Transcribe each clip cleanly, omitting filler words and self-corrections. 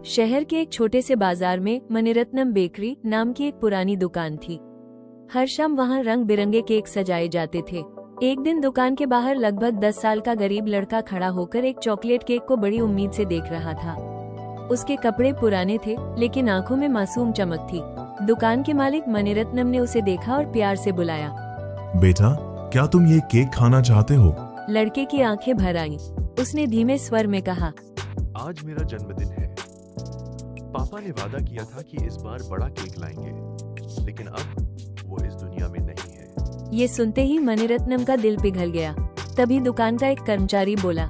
शहर के एक छोटे से बाजार में मणिरत्नम बेकरी नाम की एक पुरानी दुकान थी। हर शाम वहाँ रंग बिरंगे केक सजाए जाते थे। एक दिन दुकान के बाहर लगभग 10 साल का गरीब लड़का खड़ा होकर एक चॉकलेट केक को बड़ी उम्मीद से देख रहा था। उसके कपड़े पुराने थे, लेकिन आंखों में मासूम चमक थी। दुकान के मालिक मणिरत्नम ने उसे देखा और प्यार से बुलाया। बेटा, क्या तुम ये केक खाना चाहते हो? लड़के की आंखें भर आईं। उसने धीमे स्वर में कहा, आज मेरा जन्मदिन है। पापा ने वादा किया था कि इस बार बड़ा केक लाएंगे, लेकिन अब वो इस दुनिया में नहीं है। ये सुनते ही मणिरत्नम का दिल पिघल गया। तभी दुकान का एक कर्मचारी बोला,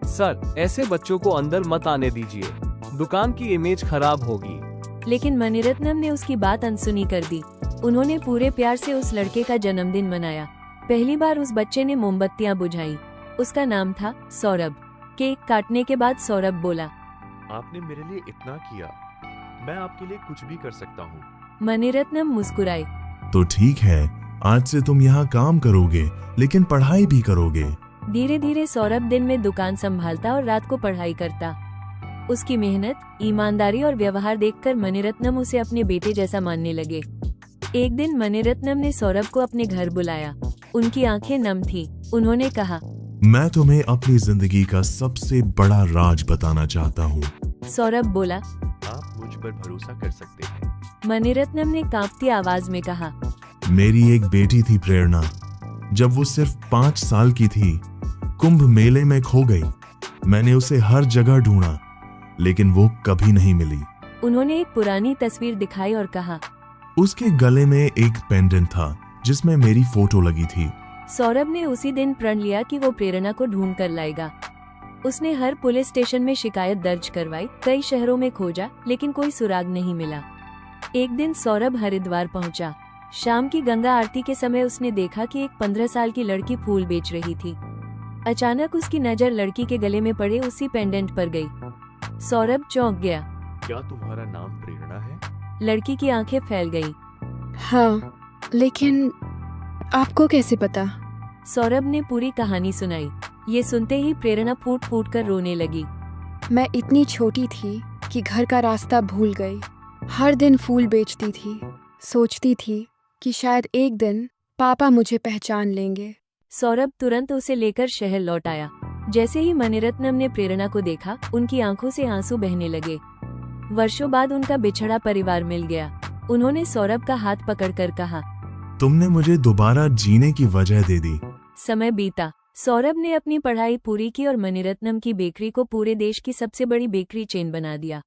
सर, ऐसे बच्चों को अंदर मत आने दीजिए, दुकान की इमेज खराब होगी। लेकिन मणिरत्नम ने उसकी बात अनसुनी कर दी। उन्होंने पूरे प्यार से उस लड़के का जन्मदिन मनाया। पहली बार उस बच्चे ने मोमबत्तियां बुझाई। उसका नाम था सौरभ। केक काटने के बाद सौरभ बोला, आपने मेरे लिए इतना किया, मैं आपके लिए कुछ भी कर सकता हूँ। मणिरत्नम मुस्कुराए। तो ठीक है, आज से तुम यहाँ काम करोगे, लेकिन पढ़ाई भी करोगे। धीरे धीरे सौरभ दिन में दुकान संभालता और रात को पढ़ाई करता। उसकी मेहनत, ईमानदारी और व्यवहार देखकर मणिरत्नम उसे अपने बेटे जैसा मानने लगे। एक दिन मणिरत्नम ने सौरभ को अपने घर बुलाया। उनकी आंखें नम थीं। उन्होंने कहा, मैं तुम्हें अपनी जिंदगी का सबसे बड़ा राज बताना चाहता हूँ। सौरभ बोला, आप मुझ पर भरोसा कर सकते हैं। मणिरत्नम ने कांपती आवाज में कहा, मेरी एक बेटी थी प्रेरणा। जब वो सिर्फ 5 साल की थी, कुंभ मेले में खो गई। मैंने उसे हर जगह ढूंढा, लेकिन वो कभी नहीं मिली। उन्होंने एक पुरानी तस्वीर दिखाई और कहा, उसके गले में एक पेंडेंट था जिसमें मेरी फोटो लगी थी। सौरभ ने उसी दिन प्रण लिया कि वो प्रेरणा को ढूंढ कर लाएगा। उसने हर पुलिस स्टेशन में शिकायत दर्ज करवाई, कई शहरों में खोजा, लेकिन कोई सुराग नहीं मिला। एक दिन सौरभ हरिद्वार पहुंचा। शाम की गंगा आरती के समय उसने देखा कि एक 15 साल की लड़की फूल बेच रही थी। अचानक उसकी नजर लड़की के गले में पड़े उसी पेंडेंट पर गई। सौरभ चौंक गया। क्या तुम्हारा नाम प्रेरणा है? लड़की की आंखें फैल गईं। हाँ, लेकिन आपको कैसे पता? सौरभ ने पूरी कहानी सुनाई। ये सुनते ही प्रेरणा फूट फूट कर रोने लगी। मैं इतनी छोटी थी कि घर का रास्ता भूल गई। हर दिन फूल बेचती थी। सोचती थी कि शायद एक दिन पापा मुझे पहचान लेंगे। सौरभ तुरंत उसे लेकर शहर लौट आया। जैसे ही मणिरत्नम ने प्रेरणा को देखा, उनकी आंखों से आंसू बहने लगे। वर्षों बाद उनका बिछड़ा परिवार मिल गया। उन्होंने सौरभ का हाथ पकड़कर कहा, तुमने मुझे दोबारा जीने की वजह दे दी। समय बीता। सौरभ ने अपनी पढ़ाई पूरी की और मणिरत्नम की बेकरी को पूरे देश की सबसे बड़ी बेकरी चेन बना दिया।